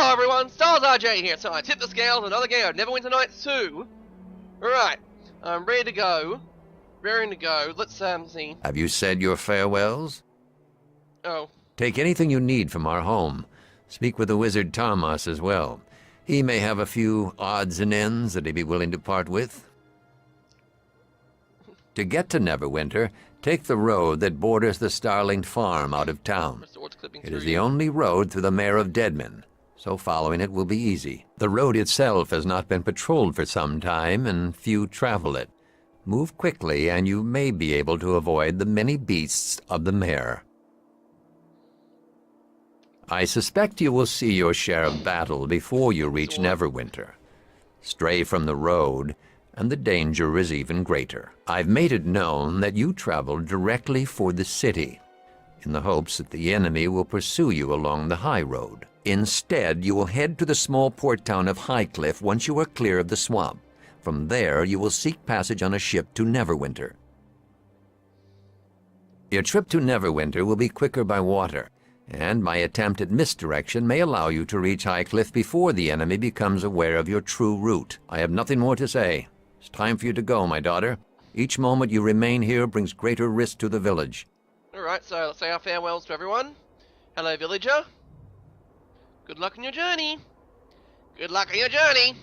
Hello everyone, Stars RJ here. So I tip the scales, another game of Neverwinter Nights 2. Alright, I'm ready to go. Raring to go. Let's see. Have you said your farewells? Oh. Take anything you need from our home. Speak with the wizard Thomas as well. He may have a few odds and ends that he'd be willing to part with. To get to Neverwinter, take the road that borders the Starling Farm out of town. It is the only road through the Mare of Deadmen, so following it will be easy. The road itself has not been patrolled for some time, and few travel it. Move quickly, and you may be able to avoid the many beasts of the mare. I suspect you will see your share of battle before you reach Neverwinter. Stray from the road, and the danger is even greater. I've made it known that you travel directly for the city, in the hopes that the enemy will pursue you along the high road. Instead, you will head to the small port town of Highcliff once you are clear of the swamp. From there, you will seek passage on a ship to Neverwinter. Your trip to Neverwinter will be quicker by water, and my attempt at misdirection may allow you to reach Highcliff before the enemy becomes aware of your true route. I have nothing more to say. It's time for you to go, my daughter. Each moment you remain here brings greater risk to the village. Alright, so let's say our farewells to everyone. Hello, villager. Good luck on your journey. Good luck on your journey.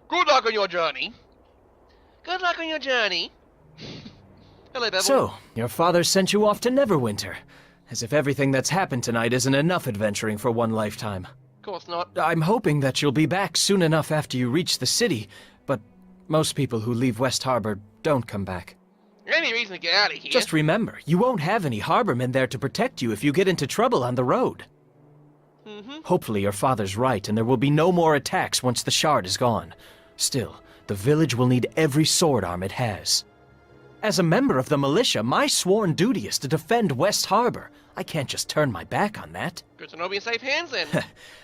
Good luck on your journey. Good luck on your journey. Hello, Bevel. So, your father sent you off to Neverwinter. As if everything that's happened tonight isn't enough adventuring for one lifetime. Of course not. I'm hoping that you'll be back soon enough after you reach the city, but most people who leave West Harbour don't come back. Any reason to get out of here? Just remember, you won't have any harbormen there to protect you if you get into trouble on the road. Hopefully your father's right, and there will be no more attacks once the shard is gone. Still, the village will need every sword arm it has. As a member of the militia, my sworn duty is to defend West Harbour. I can't just turn my back on that. Good to know be in safe hands then.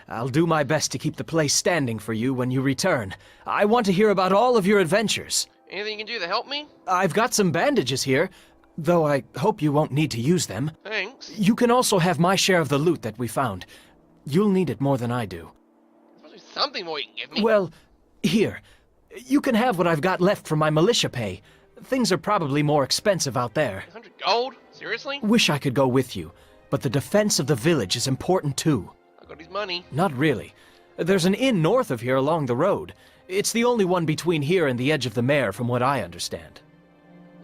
I'll do my best to keep the place standing for you when you return. I want to hear about all of your adventures. Anything you can do to help me? I've got some bandages here, though I hope you won't need to use them. Thanks. You can also have my share of the loot that we found. You'll need it more than I do. There's something more you can give me. Well, here. You can have what I've got left from my militia pay. Things are probably more expensive out there. 100 gold? Seriously? Wish I could go with you, but the defense of the village is important too. I got his money. Not really. There's an inn north of here along the road. It's the only one between here and the edge of the mare, from what I understand.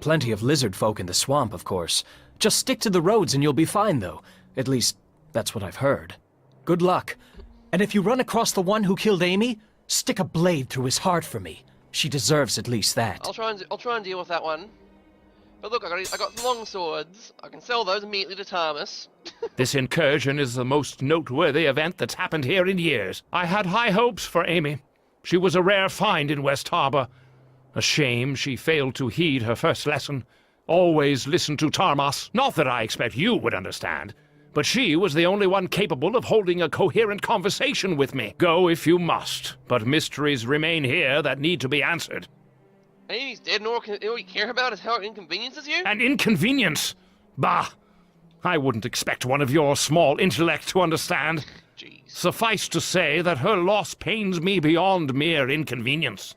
Plenty of lizard folk in the swamp, of course. Just stick to the roads and you'll be fine, though. At least, that's what I've heard. Good luck. And if you run across the one who killed Amy, stick a blade through his heart for me. She deserves at least that. I'll try and deal with that one. But look, I got some long swords. I can sell those immediately to Thomas. This incursion is the most noteworthy event that's happened here in years. I had high hopes for Amy. She was a rare find in West Harbour. A shame she failed to heed her first lesson. Always listen to Tarmas. Not that I expect you would understand, but she was the only one capable of holding a coherent conversation with me. Go if you must, but mysteries remain here that need to be answered. Amy's dead and all you care about is how it inconveniences you? An inconvenience? Bah! I wouldn't expect one of your small intellect to understand. Jeez. Suffice to say that her loss pains me beyond mere inconvenience.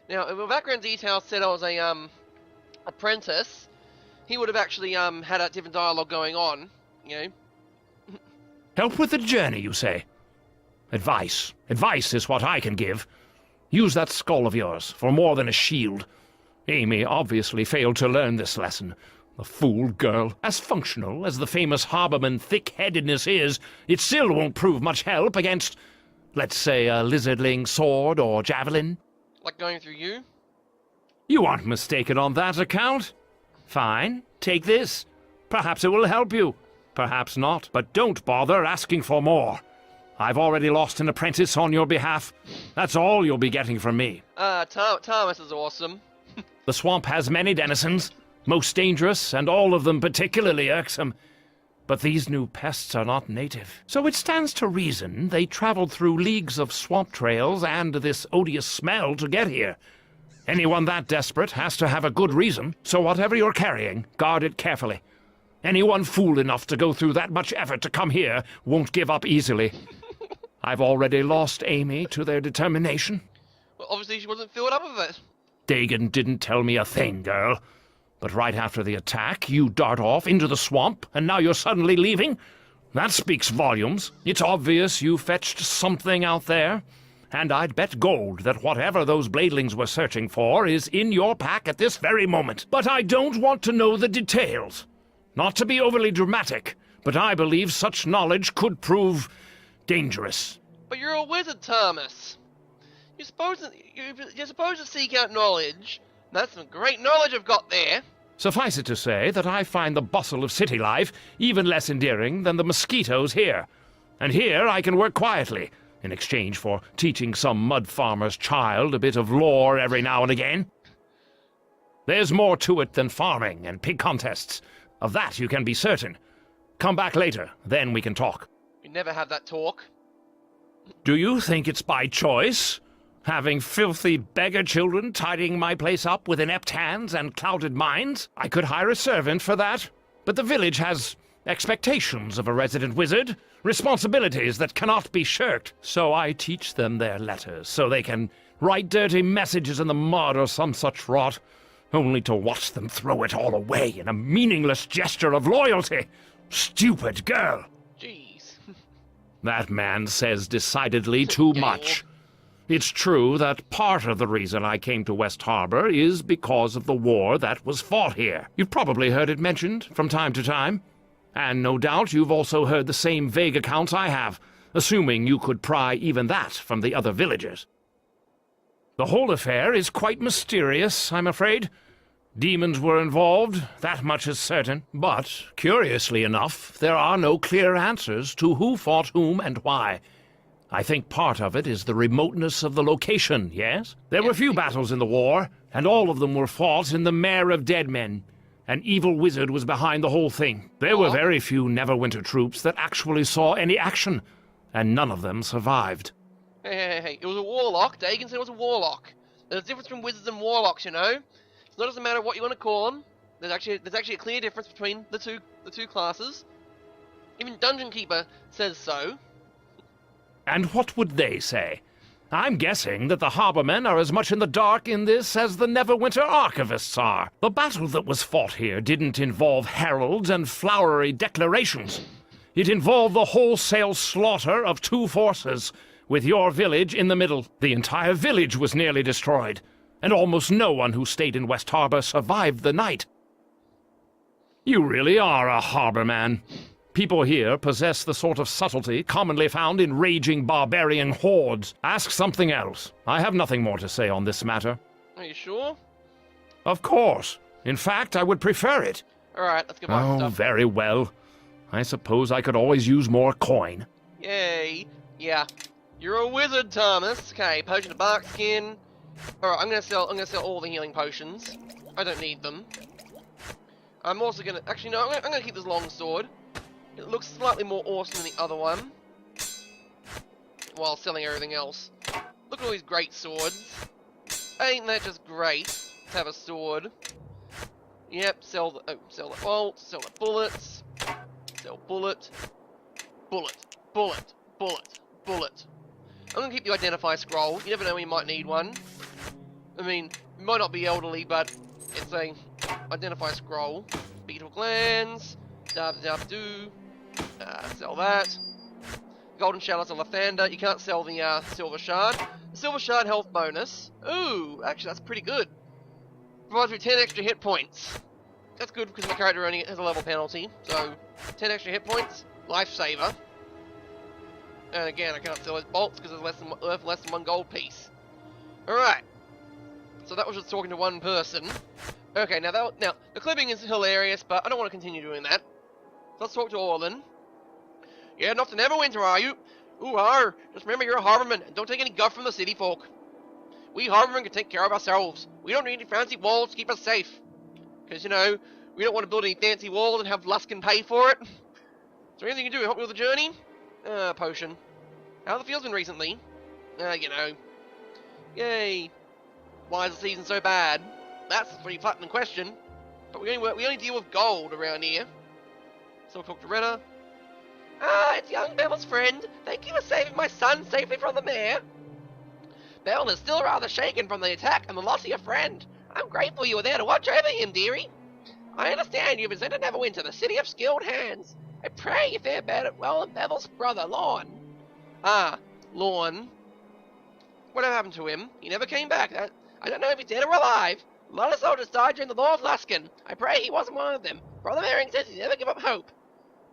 Now, if the background details said I was a, apprentice, he would have actually, had a different dialogue going on, you know? Help with the journey, you say? Advice. Advice is what I can give. Use that skull of yours for more than a shield. Amy obviously failed to learn this lesson. The fool girl. As functional as the famous harborman thick-headedness is, it still won't prove much help against, let's say, a lizardling sword or javelin. Like going through you? You aren't mistaken on that account. Fine, take this. Perhaps it will help you. Perhaps not, but don't bother asking for more. I've already lost an apprentice on your behalf. That's all you'll be getting from me. Thomas is awesome. The swamp has many denizens, most dangerous, and all of them particularly irksome. But these new pests are not native. So it stands to reason they traveled through leagues of swamp trails and this odious smell to get here. Anyone that desperate has to have a good reason, so whatever you're carrying, guard it carefully. Anyone fool enough to go through that much effort to come here won't give up easily. I've already lost Amy to their determination. Well, obviously she wasn't filled up with it. Dagon didn't tell me a thing, girl. But right after the attack, you dart off into the swamp, and now you're suddenly leaving? That speaks volumes. It's obvious you fetched something out there. And I'd bet gold that whatever those bladelings were searching for is in your pack at this very moment. But I don't want to know the details. Not to be overly dramatic, but I believe such knowledge could prove dangerous. But you're a wizard, Thomas. You're supposed to seek out knowledge. That's some great knowledge I've got there. Suffice it to say that I find the bustle of city life even less endearing than the mosquitoes here. And here I can work quietly, in exchange for teaching some mud farmer's child a bit of lore every now and again. There's more to it than farming and pig contests. Of that you can be certain. Come back later, then we can talk. We never have that talk. Do you think it's by choice? Having filthy beggar children tidying my place up with inept hands and clouded minds? I could hire a servant for that. But the village has expectations of a resident wizard, responsibilities that cannot be shirked. So I teach them their letters, so they can write dirty messages in the mud or some such rot, only to watch them throw it all away in a meaningless gesture of loyalty. Stupid girl! Jeez. That man says decidedly too much. It's true that part of the reason I came to West Harbour is because of the war that was fought here. You've probably heard it mentioned from time to time. And no doubt you've also heard the same vague accounts I have, assuming you could pry even that from the other villagers. The whole affair is quite mysterious, I'm afraid. Demons were involved, that much is certain. But, curiously enough, there are no clear answers to who fought whom and why. I think part of it is the remoteness of the location, yes? There were few battles in the war, and all of them were fought in the Mare of Dead Men. An evil wizard was behind the whole thing. There were very few Neverwinter troops that actually saw any action, and none of them survived. Hey, it was a warlock. Dagon said it was a warlock. There's a difference between wizards and warlocks, you know? It's not just a matter of what you want to call them. There's actually a clear difference between the two classes. Even Dungeon Keeper says so. And what would they say? I'm guessing that the harbormen are as much in the dark in this as the Neverwinter archivists are. The battle that was fought here didn't involve heralds and flowery declarations. It involved the wholesale slaughter of two forces, with your village in the middle. The entire village was nearly destroyed, and almost no one who stayed in West Harbour survived the night. You really are a harborman. People here possess the sort of subtlety commonly found in raging barbarian hordes. Ask something else. I have nothing more to say on this matter. Are you sure? Of course. In fact, I would prefer it. Alright, let's go buy some stuff. Very well. I suppose I could always use more coin. Yay. Yeah. You're a wizard, Thomas. Okay, potion of bark skin. Alright, I'm gonna sell all the healing potions. I don't need them. I'm also gonna actually no, I'm gonna keep this long sword. It looks slightly more awesome than the other one, while selling everything else. Look at all these great swords. Ain't that just great to have a sword? Yep, sell the bolts, sell the bullets, sell bullet, bullet, bullet, bullet, bullet. I'm gonna keep the identify scroll. You never know when you might need one. I mean, you might not be elderly, but it's a identify scroll. Beetle glands, doo. Sell that. Golden Chalice of Lathander. You can't sell the Silver Shard. The Silver Shard health bonus. Ooh, actually that's pretty good. Provides me 10 extra hit points. That's good because my character only has a level penalty. So, 10 extra hit points. Lifesaver. And again, I can't sell those bolts because there's less than one gold piece. Alright. So that was just talking to one person. Okay, now the clipping is hilarious, but I don't want to continue doing that. Let's talk to Orlin. You're heading off to Neverwinter, are you? Ooh, har! Just remember you're a harborman, and don't take any guff from the city folk. We harbormen can take care of ourselves. We don't need any fancy walls to keep us safe. Because, you know, we don't want to build any fancy walls and have Luskin pay for it. Is there anything you can do to help me with the journey? Potion. How have the fields been recently? You know. Yay. Why is the season so bad? That's a pretty platinum question. But we only deal with gold around here. So we'll talk to Retta. Ah, it's young Beville's friend. Thank you for saving my son safely from the mare. Beville is still rather shaken from the attack and the loss of your friend. I'm grateful you were there to watch over him, dearie. I understand you've been sent to Neverwinter, the city of skilled hands. I pray you fare well in Beville's brother, Lorne. Ah, Lorne. Whatever happened to him? He never came back. I don't know if he's dead or alive. A lot of soldiers died during the Law of Luskin. I pray he wasn't one of them. Brother Merring says he never give up hope.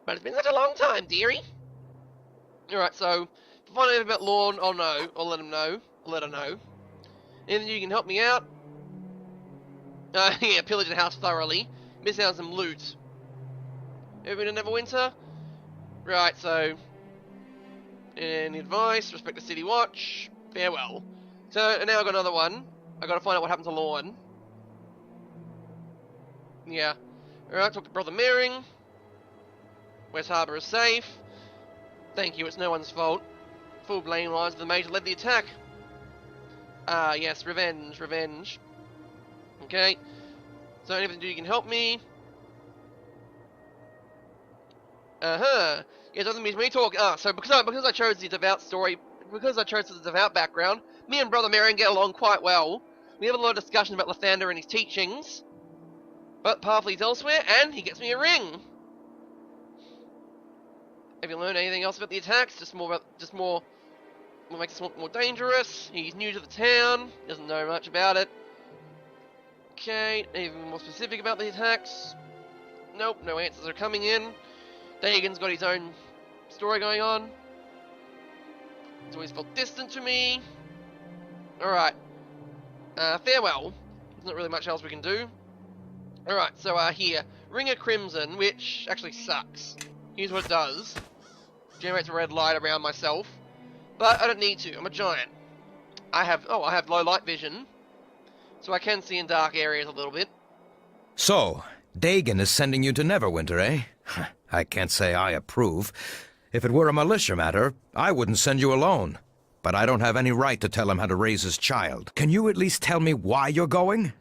But it's been such a long time, dearie. Alright, so, if you find out about Lorne, I'll know. I'll let him know. I'll let her know. Anything you can help me out? Yeah, pillage the house thoroughly. Miss out on some loot. Ever been to Neverwinter? Right, so... Any advice? Respect the city watch. Farewell. So, now I've got another one. I've got to find out what happened to Lorne. Yeah. Alright, talk to Brother Merring. West Harbour is safe. Thank you, it's no one's fault. Full blame lies to the mage that led the attack. Ah, yes, revenge, revenge. Okay. So, anything you can help me? Uh-huh. Yeah, it doesn't mean me talk. Ah, so because I chose the devout story, because I chose the devout background, me and Brother Merring get along quite well. We have a lot of discussion about Lathander and his teachings. But path leads elsewhere, and he gets me a ring. Have you learned anything else about the attacks? What makes it more dangerous? He's new to the town, doesn't know much about it. Okay, anything more specific about the attacks? Nope, no answers are coming in. Dagon's got his own story going on. He's always felt distant to me. Alright. Farewell. There's not really much else we can do. Alright, so here. Ring of Crimson, which actually sucks. Here's what it does. Generates a red light around myself. But I don't need to, I'm a giant. I have low light vision. So I can see in dark areas a little bit. So, Dagon is sending you to Neverwinter, eh? I can't say I approve. If it were a militia matter, I wouldn't send you alone. But I don't have any right to tell him how to raise his child. Can you at least tell me why you're going?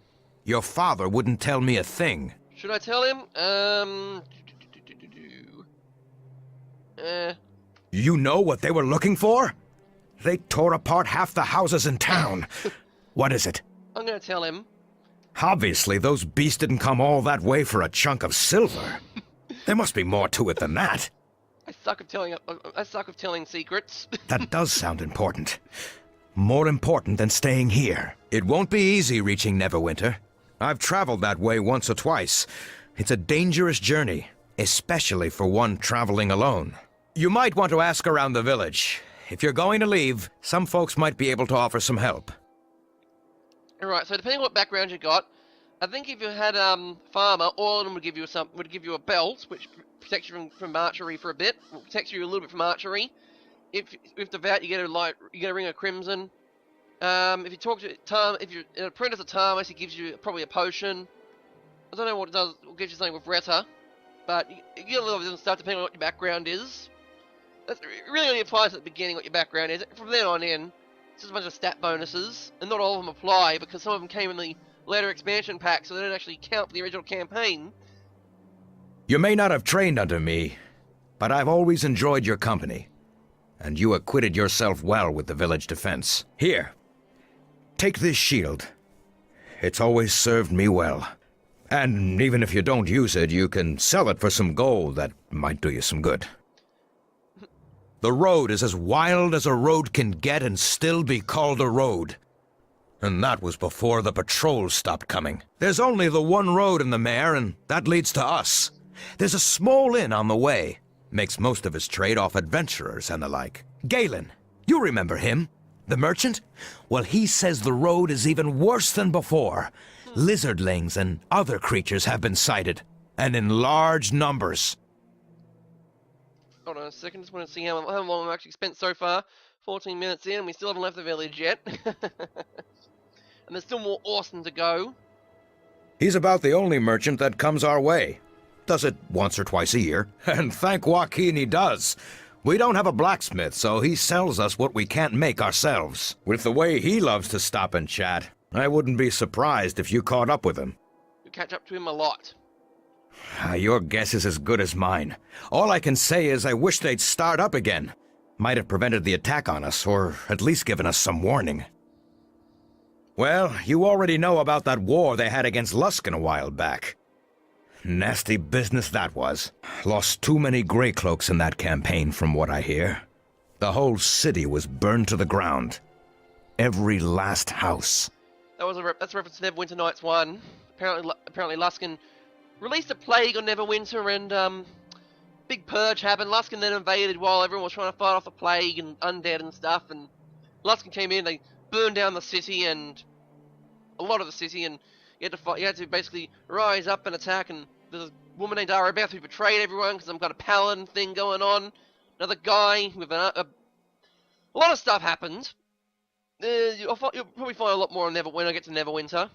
Your father wouldn't tell me a thing. Should I tell him? You know what they were looking for? They tore apart half the houses in town. What is it? I'm gonna tell him. Obviously, those beasts didn't come all that way for a chunk of silver. There must be more to it than that. I suck of telling secrets. That does sound important. More important than staying here. It won't be easy reaching Neverwinter. I've traveled that way once or twice. It's a dangerous journey, especially for one traveling alone. You might want to ask around the village. If you're going to leave, some folks might be able to offer some help. Alright, so depending on what background you got, I think if you had farmer, all of them would give you a belt, which protects you from archery for a bit. Protects you a little bit from archery. If devout, you get a ring of crimson. If you talk to if you're an apprentice of Tarmus, he gives you probably a potion. I don't know what it does. It gives you something with Retta, but you get a little bit of stuff depending on what your background is. It really only applies at the beginning what your background is. From then on in, it's just a bunch of stat bonuses, and not all of them apply because some of them came in the later expansion pack, so they don't actually count for the original campaign. You may not have trained under me, but I've always enjoyed your company, and you acquitted yourself well with the village defense. Here, take this shield. It's always served me well. And even if you don't use it, you can sell it for some gold that might do you some good. The road is as wild as a road can get and still be called a road. And that was before the patrols stopped coming. There's only the one road in the mare, and that leads to us. There's a small inn on the way. Makes most of his trade off adventurers and the like. Galen, you remember him? The merchant? Well, he says the road is even worse than before. Lizardlings and other creatures have been sighted, and in large numbers. Hold on a second, just want to see how long I've actually spent so far. 14 minutes in, we still haven't left the village yet. And there's still more Orson to go. He's about the only merchant that comes our way. Does it once or twice a year. And thank Joaquin he does. We don't have a blacksmith, so he sells us what we can't make ourselves. With the way he loves to stop and chat, I wouldn't be surprised if you caught up with him. You catch up to him a lot. Your guess is as good as mine. All I can say is I wish they'd start up again. Might have prevented the attack on us, or at least given us some warning. Well, you already know about that war they had against Luskan a while back. Nasty business that was. Lost too many Grey Cloaks in that campaign, from what I hear. The whole city was burned to the ground. Every last house. That's a reference to Neverwinter Nights 1. Apparently Luskan released a plague on Neverwinter, and big purge happened. Luskan then invaded while everyone was trying to fight off the plague and undead and stuff, and Luskan came in, they burned down the city, and a lot of the city, and you had to basically rise up and attack, and there's a woman named Arabeth who betrayed everyone because some kind of paladin thing going on. Another guy with a lot of stuff happened. You'll probably find a lot more when I get to Neverwinter.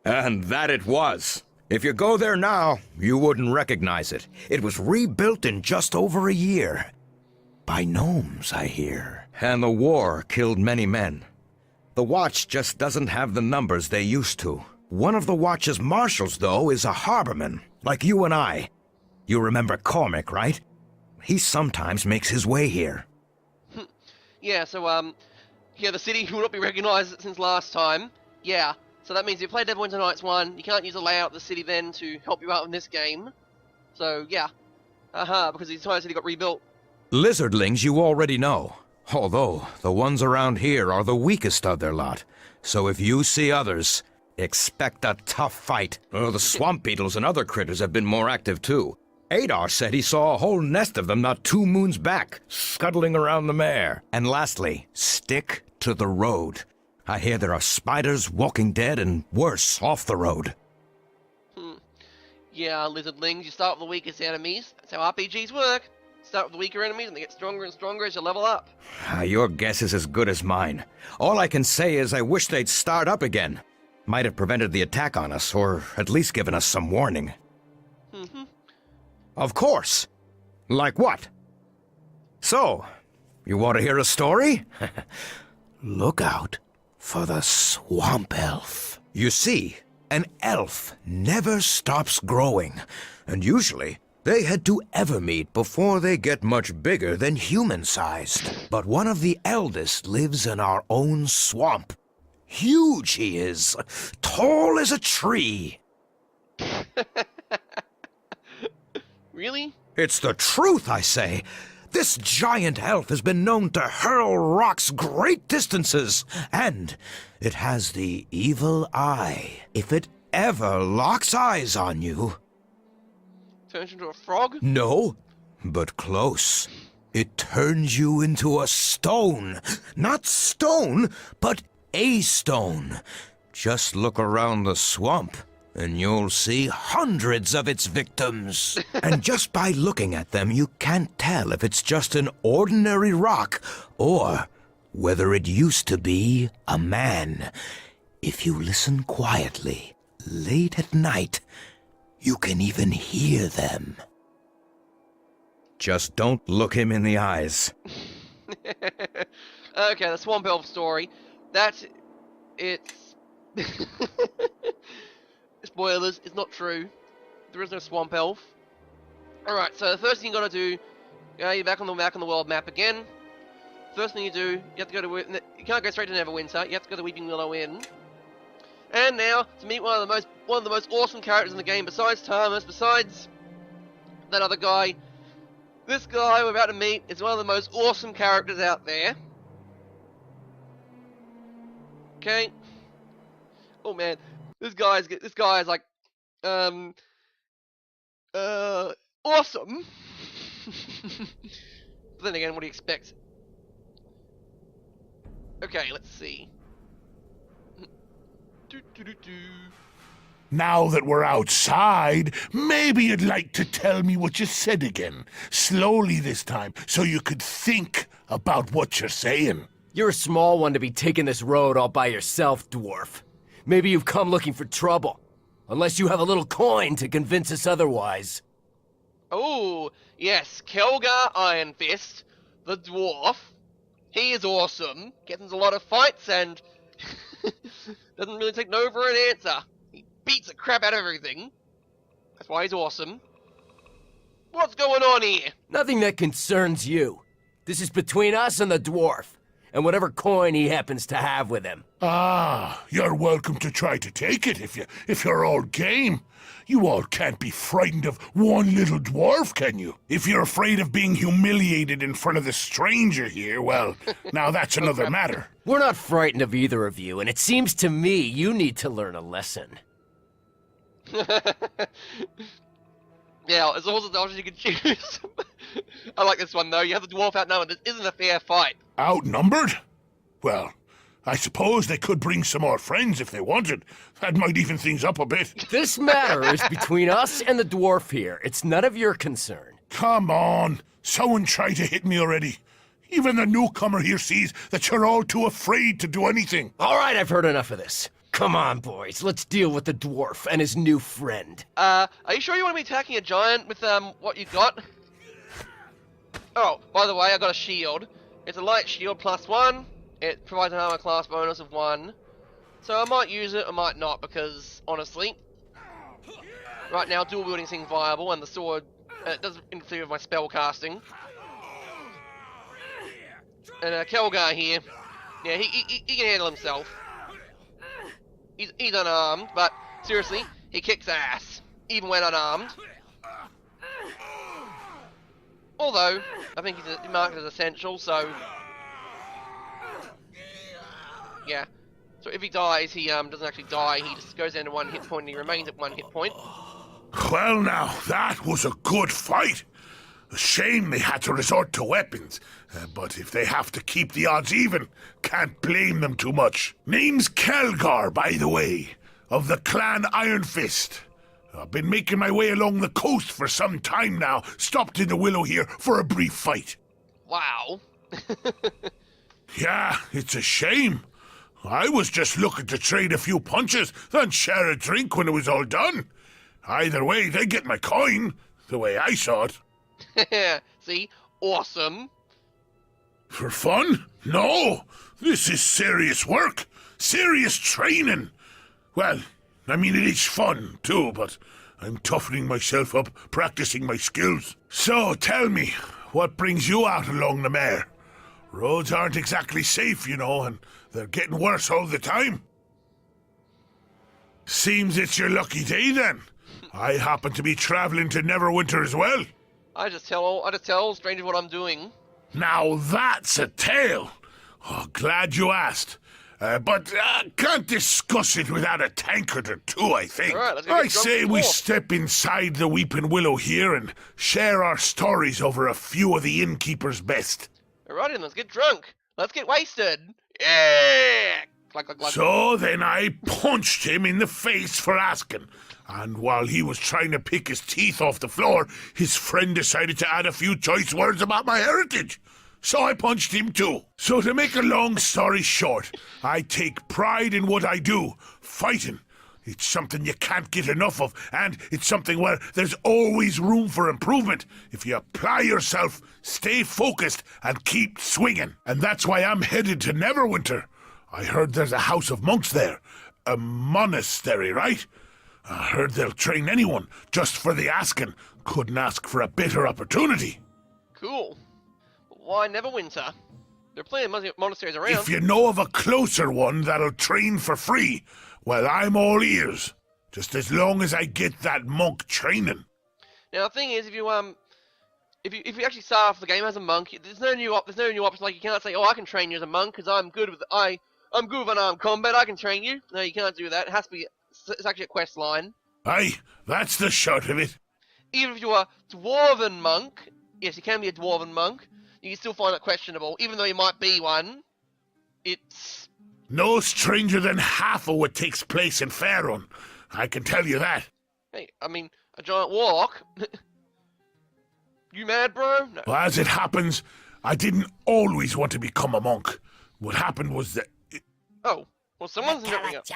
And that it was. If you go there now, you wouldn't recognize it. It was rebuilt in just over a year. By gnomes, I hear. And the war killed many men. The Watch just doesn't have the numbers they used to. One of the Watch's marshals, though, is a harborman, like you and I. You remember Cormac, right? He sometimes makes his way here. Yeah, so, yeah, the city will not be recognized since last time. Yeah, so that means if you played Neverwinter Nights 1, you can't use the layout of the city then to help you out in this game. So, yeah. Because the entire city got rebuilt. Lizardlings you already know. Although, the ones around here are the weakest of their lot. So if you see others, expect a tough fight. The swamp beetles and other critters have been more active too. Adar said he saw a whole nest of them not 2 moons back, scuttling around the mare. And lastly, stick to the road. I hear there are spiders, walking dead, and worse, off the road. Yeah, lizardlings, you start with the weakest enemies. That's how RPGs work. Start with the weaker enemies, and they get stronger and stronger as you level up. Your guess is as good as mine. All I can say is I wish they'd start up again. Might have prevented the attack on us, or at least given us some warning. Of course. Like what? So, you want to hear a story? Look out for the swamp elf. You see, an elf never stops growing, and usually they head to Evermead before they get much bigger than human-sized. But one of the eldest lives in our own swamp. Huge he is, tall as a tree. Really? It's the truth, I say. This giant elf has been known to hurl rocks great distances, and it has the evil eye. If it ever locks eyes on you... Turns into a frog? No, but close. It turns you into a stone. Not stone, but a stone. Just look around the swamp, and you'll see hundreds of its victims. And just by looking at them, you can't tell if it's just an ordinary rock or whether it used to be a man. If you listen quietly, late at night, you can even hear them. Just don't look him in the eyes. Okay, the swamp elf story. It's... Spoilers, it's not true. There is no swamp elf. Alright, so the first thing you gotta do, you're back on the world map again. First thing you do, you have to go to... You can't go straight to Neverwinter, you have to go to Weeping Willow Inn. And now, to meet one of the most awesome characters in the game, besides Thomas, besides that other guy. This guy we're about to meet is one of the most awesome characters out there. Okay. Oh man, this guy is like, awesome. But then again, what do you expect? Okay, let's see. Now that we're outside, maybe you'd like to tell me what you said again. Slowly this time, so you could think about what you're saying. You're a small one to be taking this road all by yourself, dwarf. Maybe you've come looking for trouble. Unless you have a little coin to convince us otherwise. Oh, yes, Kelgar Ironfist, the dwarf. He is awesome, gets into a lot of fights and doesn't really take no for an answer. He beats the crap out of everything. That's why he's awesome. What's going on here? Nothing that concerns you. This is between us and the dwarf, and whatever coin he happens to have with him. Ah, you're welcome to try to take it if you're all game. You all can't be frightened of one little dwarf, can you? If you're afraid of being humiliated in front of the stranger here, well, now that's another matter. We're not frightened of either of you, and it seems to me you need to learn a lesson. Yeah, as long as the options you can choose. I like this one though. You have the dwarf outnumbered. This isn't a fair fight. Outnumbered? Well, I suppose they could bring some more friends if they wanted. That might even things up a bit. This matter is between us and the dwarf here. It's none of your concern. Come on. Someone tried to hit me already. Even the newcomer here sees that you're all too afraid to do anything. All right, I've heard enough of this. Come on, boys. Let's deal with the dwarf and his new friend. Are you sure you want to be attacking a giant with what you got? Oh, by the way, I got a shield. It's a light shield +1. It provides an armor class bonus of 1. So I might use it, I might not, because honestly, right now dual wielding seems viable, and the sword doesn't interfere with my spell casting. And Kelgar here, yeah, he can handle himself. He's unarmed, but seriously, he kicks ass, even when unarmed. Although, I think he's marked as essential, so... yeah. So if he dies, he doesn't actually die, he just goes down to 1 hit point and he remains at 1 hit point. Well now, that was a good fight. A shame they had to resort to weapons, but if they have to keep the odds even, can't blame them too much. Name's Kelgar, by the way, of the clan Iron Fist. I've been making my way along the coast for some time now, stopped in the Willow here for a brief fight. Wow. Yeah, it's a shame. I was just looking to trade a few punches, then share a drink when it was all done. Either way, they get my coin, the way I saw it. See? Awesome. For fun? No! This is serious work. Serious training. Well, I mean, it is fun, too, but I'm toughening myself up, practicing my skills. So, tell me, what brings you out along the mare? Roads aren't exactly safe, you know, and they're getting worse all the time. Seems it's your lucky day, then. I happen to be traveling to Neverwinter as well. I just tell strangers what I'm doing. Now that's a tale. Oh, glad you asked. But can't discuss it without a tankard or two, I think. All right, let's go get I say drunk we before. step inside the Weeping Willow here and share our stories over a few of the innkeeper's best. Alright then, let's get drunk. Let's get wasted. Yeah! Glug, glug, glug. So then I punched him in the face for asking. And while he was trying to pick his teeth off the floor, his friend decided to add a few choice words about my heritage. So I punched him too. So to make a long story short, I take pride in what I do, fighting. It's something you can't get enough of, and it's something where there's always room for improvement if you apply yourself, stay focused, and keep swinging. And that's why I'm headed to Neverwinter. I heard there's a house of monks there. A monastery, right? I heard they'll train anyone, just for the asking. Couldn't ask for a better opportunity. Cool. But why Neverwinter? There are plenty of monasteries around. If you know of a closer one that'll train for free, well, I'm all ears. Just as long as I get that monk training. Now the thing is, if you actually start off the game as a monk, there's no new option. Like you can't say, "Oh, I can train you as a monk because I'm good with unarmed combat. I can train you." No, you can't do that. It has to be. It's actually a quest line. Aye, that's the short of it. Even if you're a dwarven monk, yes, you can be a dwarven monk. You can still find it questionable, even though you might be one. It's No stranger than half of what takes place in Faerun. I can tell you that. hey, I mean, a giant warlock. You mad, bro? No. Well, as it happens, I didn't always want to become a monk. What happened was that... Oh, well, someone's interrupting us.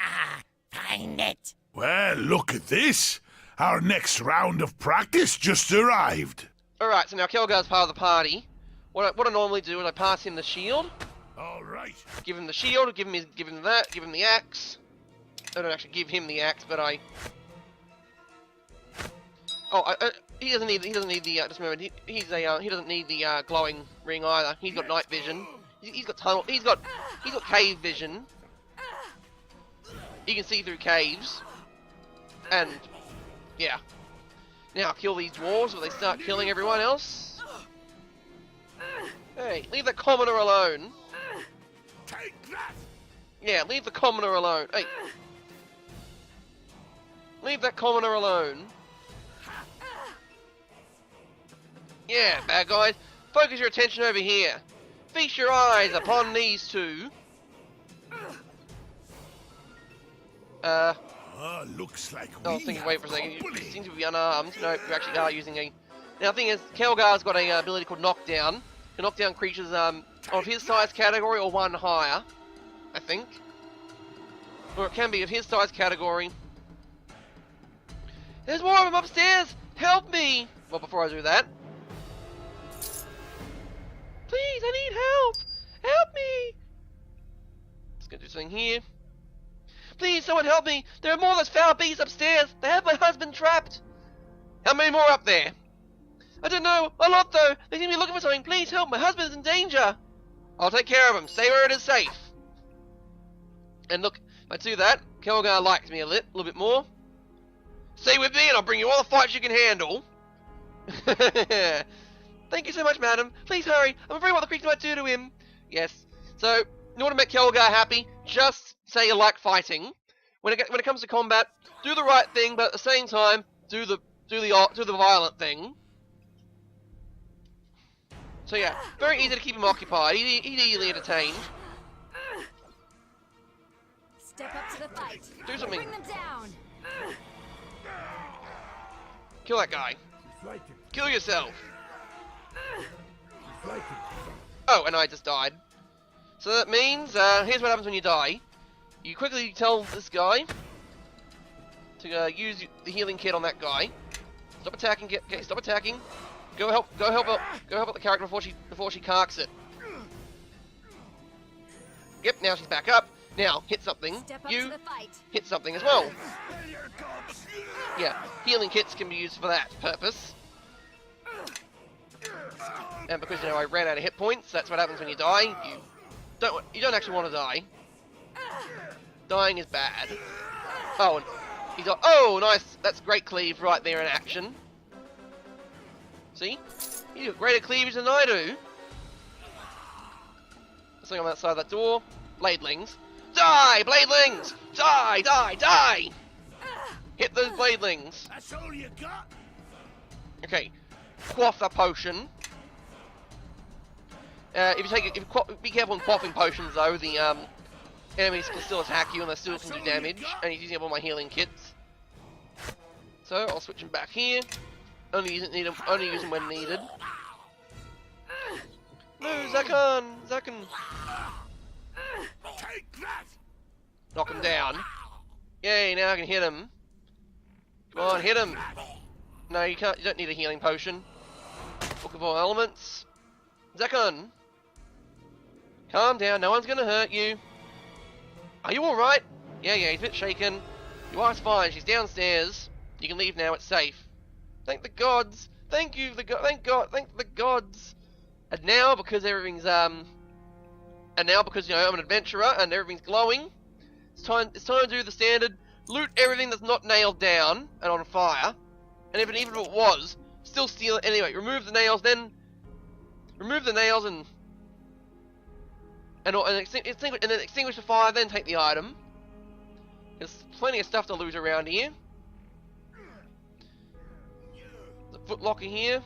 Find it. Well, look at this. Our next round of practice just arrived. Alright, so now Kelgar's part of the party. What I normally do is I pass him the shield, All right. give him the shield, give him that, give him the axe. I don't actually give him the axe, but I Oh, he doesn't need the. Just remember, he doesn't need the glowing ring either. He's got night vision. He's got tunnel. He's got cave vision. He can see through caves. And yeah. Now kill these dwarves before they start killing everyone else. Hey, leave the commoner alone. Take that! Yeah, leave the commoner alone. Hey. Leave that commoner alone. Yeah, bad guys. Focus your attention over here. Feast your eyes upon these two. Looks like I was thinking, wait for a second, you seem to be unarmed. No, you actually are using a... Now, the thing is, Kelgar's got a ability called Knockdown. You can knock down creatures of his size category or one higher, I think. Or it can be of his size category. There's more of them upstairs! Help me! Well, before I do that... Please, I need help! Help me! Let's go do something here. Please, someone help me! There are more of those foul beasts upstairs! They have my husband trapped! How many more up there? I don't know! A lot, though! They seem to be looking for something! Please help! My husband is in danger! I'll take care of him. Stay where it is safe. And look, if I do that, Kelgar likes me a little bit more. Stay with me and I'll bring you all the fights you can handle. Thank you so much, madam. Please hurry. I'm afraid what the creature might do to him. Yes. So, in order to make Kelgar happy, just say you like fighting. When it comes to combat, do the right thing, but at the same time, do the violent thing. So yeah, very easy to keep him occupied. He's easily entertained. Step up to the fight. Do something. Bring them down. Kill that guy. Kill yourself. Oh, and I just died. So that means, here's what happens when you die. You quickly tell this guy to use the healing kit on that guy. Stop attacking. Okay, stop attacking. Go help out the character before she carks it. Yep, now she's back up. Now hit something. You hit something as well. Yeah, healing kits can be used for that purpose. And because I ran out of hit points, that's what happens when you die. You don't actually want to die. Dying is bad. Oh, and he's got, oh, nice. That's great cleave right there in action. See? You do greater cleavage than I do. Something on that side of that door. Bladelings. Die, Bladelings! Die, die, die! Hit those Bladelings. That's all you got? Okay. Quaff the potion. Be careful when quaffing potions though, the enemies can still attack you and they still can do damage, and he's using up all my healing kits. So I'll switch him back here. Only use them when needed. No, Zakon! Take that! Knock him down. Yay, now I can hit him. Come on, hit him! No, you can't. You don't need a healing potion. Book of all elements. Zakon! Calm down, no one's gonna hurt you. Are you alright? Yeah, he's a bit shaken. Your wife's fine, she's downstairs. You can leave now, it's safe. Thank the gods! Thank you, thank the gods! And now, because everything's, I'm an adventurer and everything's glowing, it's time to do the standard, loot everything that's not nailed down and on fire. And even if it was, still steal it anyway. Remove the nails, then remove the nails and then extinguish the fire, then take the item. There's plenty of stuff to loot around here. The footlocker here.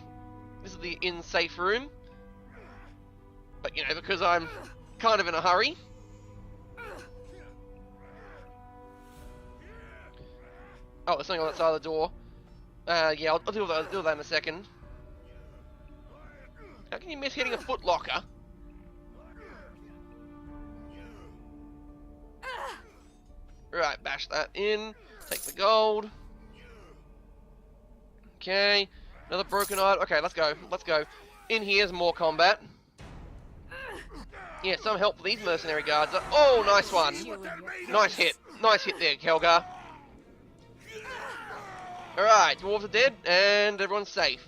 This is the in-safe room. But, because I'm kind of in a hurry. Oh, there's something on that side of the door. Yeah, I'll deal with that in a second. How can you miss hitting a footlocker? Right, bash that in. Take the gold. Okay, another broken item. Okay, let's go. In here's more combat. Yeah, some help for these mercenary guards. Oh, nice one. Nice hit there, Kelgar. Alright, dwarves are dead, and everyone's safe.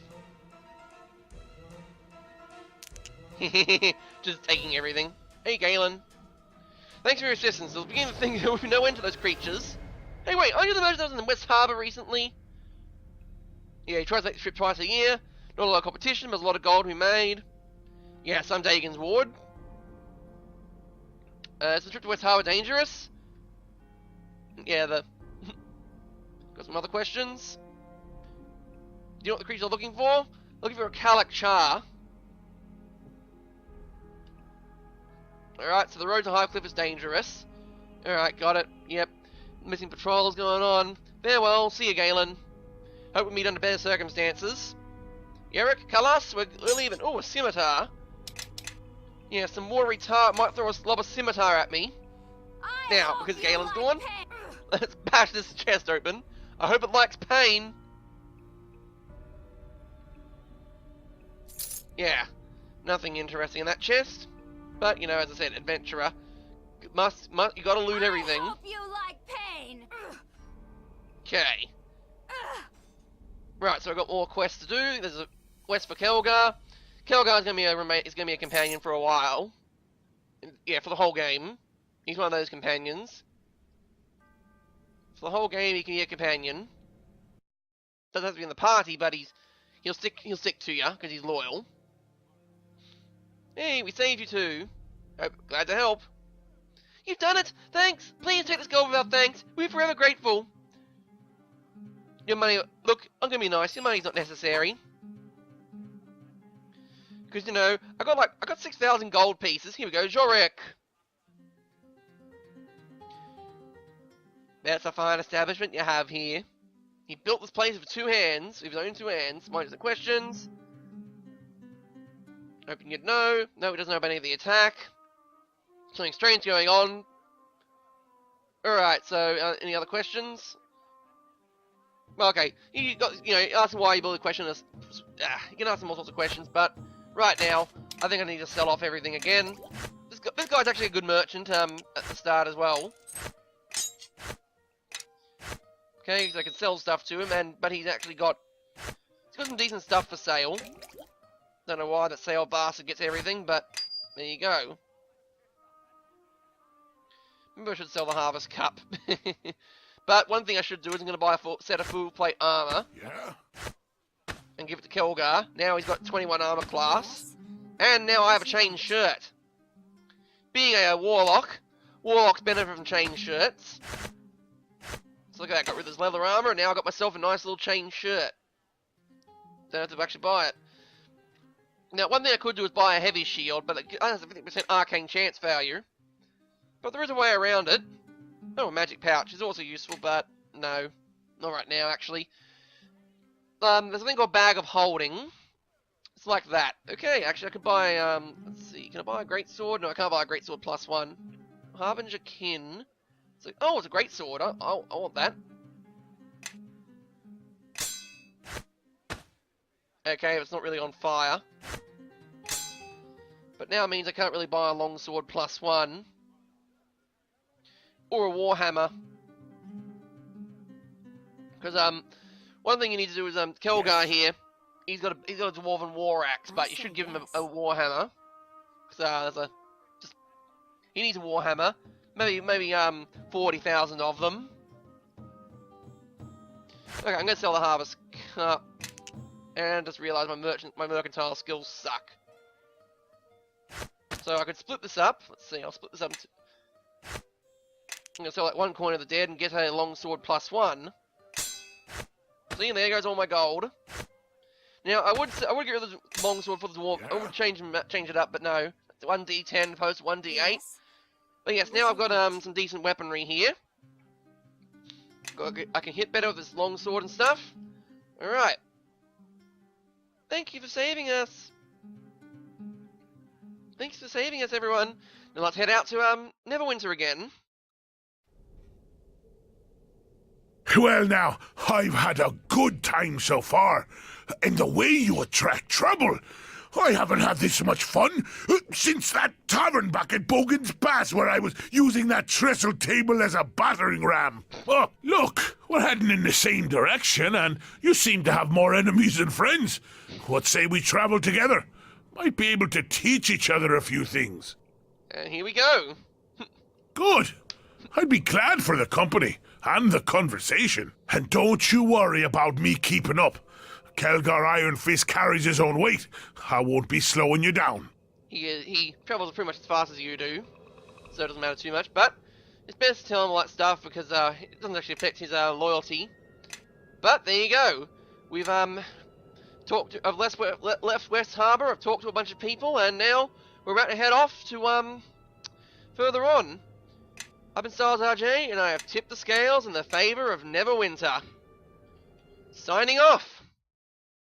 Just taking everything. Hey, Galen. Thanks for your assistance. I was beginning to think there would be no end to those creatures. Hey, wait, are you the merchant that was in West Harbour recently? Yeah, he tries to make the trip twice a year. Not a lot of competition, but there's a lot of gold to be made. Yeah, someday you can reward. Is the trip to West Harbour dangerous? Yeah, got some other questions. Do you know what the creatures are looking for? Looking for a Kalak Char. Alright, so the road to High Cliff is dangerous. Alright, got it. Yep. Missing patrols going on. Farewell, see you, Galen. Hope we meet under better circumstances. Yerrick, Kalas, we're leaving. Oh, a scimitar. Yeah, some watery tar might throw a lob of scimitar at me. Now, because Galen's gone, let's bash this chest open. I hope it likes pain. Yeah, nothing interesting in that chest. But, you know, as I said, adventurer. You gotta loot everything. I hope you like pain. Okay. Right, so I've got more quests to do. There's a quest for Kelgar. Kelgar's gonna be a companion for a while. Yeah, for the whole game. He's one of those companions. For the whole game, he can be a companion. Doesn't have to be in the party, but he'll stick to you because he's loyal. Hey, we saved you too. Oh, glad to help. You've done it! Thanks! Please take this gold without thanks. We're forever grateful. Your money... Look, I'm gonna be nice. Your money's not necessary. Because, you know, I got 6,000 gold pieces. Here we go, Jorek. That's a fine establishment you have here. He built this place with 2 hands, with his own 2 hands. Might have some questions. Hoping you'd know. No, he doesn't know about any of the attack. Something strange going on. Alright, so, any other questions? Well, okay. You ask him why you built the question. You can ask him all sorts of questions, but right now, I think I need to sell off everything again. This guy's actually a good merchant, at the start as well. Okay, so I can sell stuff to him, but he's got some decent stuff for sale. Don't know why that sale bastard gets everything, but there you go. Maybe I should sell the Harvest Cup. But one thing I should do is I'm going to buy a set of full plate armor. Yeah. And give it to Kelgar. Now he's got 21 armor class. And now I have a chain shirt. Being a warlock, warlocks benefit from chain shirts. So look at that, got rid of this leather armor, and now I got myself a nice little chain shirt. Don't have to actually buy it. Now, one thing I could do is buy a heavy shield, but it has a 50% arcane chance value. But there is a way around it. Oh, a magic pouch is also useful, but no. Not right now, actually. There's a thing called Bag of Holding. It's like that. Okay, actually I could buy, let's see, can I buy a great sword? No, I can't buy a great sword +1. Harbinger Kin. It's like, oh, it's a great sword. I want that. Okay, it's not really on fire. But now it means I can't really buy a longsword +1. Or a warhammer. Because, one thing you need to do is, Kelgar here, he's got a dwarven war axe, but you should give him a warhammer. Because, he needs a warhammer. Maybe 40,000 of them. Okay, I'm gonna sell the Harvest Cup. And just realize my mercantile skills suck. So I could split this up. Let's see, I'll split this up. I'm gonna sell like 1 coin of the dead and get a longsword +1. See, there goes all my gold. Now I would get rid of the longsword for the dwarf. I would change it up, but no. 1d10 opposed to 1d8. Yes. But yes, now I've got some decent weaponry here. I can hit better with this longsword and stuff. All right. Thank you for saving us. Thanks for saving us, everyone. Now let's head out to Neverwinter again. Well now, I've had a good time so far. And the way you attract trouble, I haven't had this much fun since that tavern back at Bogan's Pass where I was using that trestle table as a battering ram. Oh, look, we're heading in the same direction and you seem to have more enemies than friends. What say we travel together? Might be able to teach each other a few things. And here we go. Good. I'd be glad for the company and the conversation. And don't you worry about me keeping up. Kelgar Iron Fist carries his own weight. I won't be slowing you down. He travels pretty much as fast as you do, so it doesn't matter too much, but it's best to tell him all that stuff because it doesn't actually affect his loyalty. But there you go. We've I've left West Harbour, I've talked to a bunch of people, and now we're about to head off to further on. I've been Stars RJ, and I have tipped the scales in the favour of Neverwinter. Signing off!